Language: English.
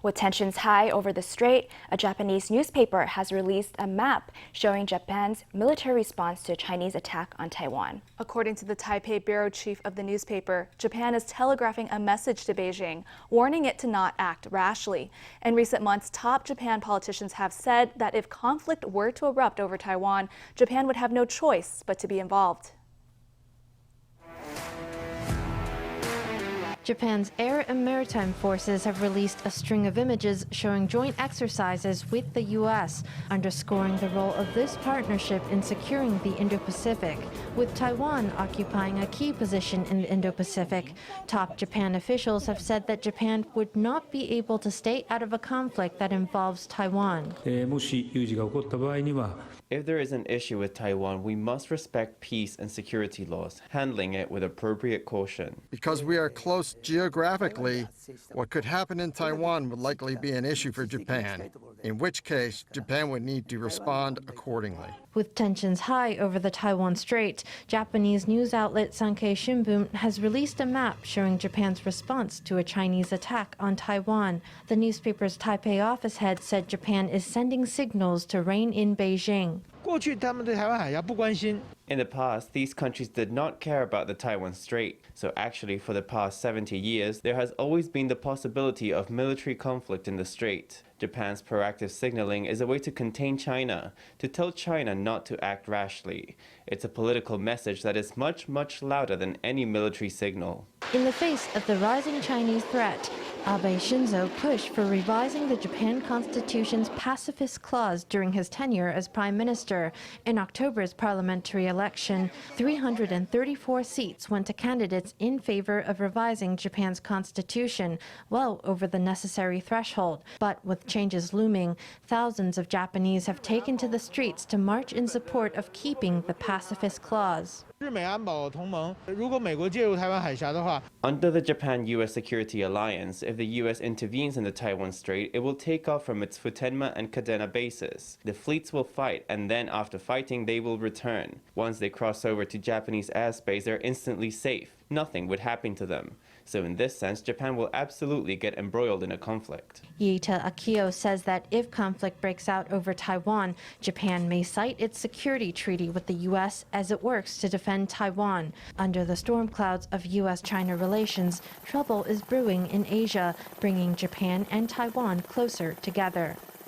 With tensions high over the strait, a Japanese newspaper has released a map showing Japan's military response to a Chinese attack on Taiwan. According to the Taipei bureau chief of the newspaper, Japan is telegraphing a message to Beijing, warning it to not act rashly. In recent months, top Japan politicians have said that if conflict were to erupt over Taiwan, Japan would have no choice but to be involved. Japan's air and maritime forces have released a string of images showing joint exercises with the U.S., underscoring the role of this partnership in securing the Indo-Pacific. With Taiwan occupying a key position in the Indo-Pacific, top Japan officials have said that Japan would not be able to stay out of a conflict that involves Taiwan. If there is an issue with Taiwan, we must respect peace and security laws, handling it with appropriate caution. Because we are close geographically, what could happen in Taiwan would likely be an issue for Japan, in which case Japan would need to respond accordingly. With tensions high over the Taiwan Strait, Japanese news outlet Sankei Shimbun has released a map showing Japan's response to a Chinese attack on Taiwan. The newspaper's Taipei office head said Japan is sending signals to rein in Beijing. In the past, these countries did not care about the Taiwan Strait, so actually for the past 70 years, there has always been the possibility of military conflict in the strait. Japan's proactive signaling is a way to contain China, to tell China not to act rashly. It's a political message that is much, much louder than any military signal. In the face of the rising Chinese threat, Abe Shinzo pushed for revising the Japan Constitution's pacifist clause during his tenure as prime minister. In October's parliamentary election, 334 seats went to candidates in favor of revising Japan's constitution, well over the necessary threshold. But with changes looming, thousands of Japanese have taken to the streets to march in support of keeping the pacifist clause. Under the Japan-US Security Alliance, if the US intervenes in the Taiwan Strait, it will take off from its Futenma and Kadena bases. The fleets will fight, and then after fighting, they will return. Once they cross over to Japanese airspace, they're instantly safe. Nothing would happen to them. So in this sense, Japan will absolutely get embroiled in a conflict. Iita Akio says that if conflict breaks out over Taiwan, Japan may cite its security treaty with the U.S. as it works to defend Taiwan. Under the storm clouds of U.S.-China relations, trouble is brewing in Asia, bringing Japan and Taiwan closer together.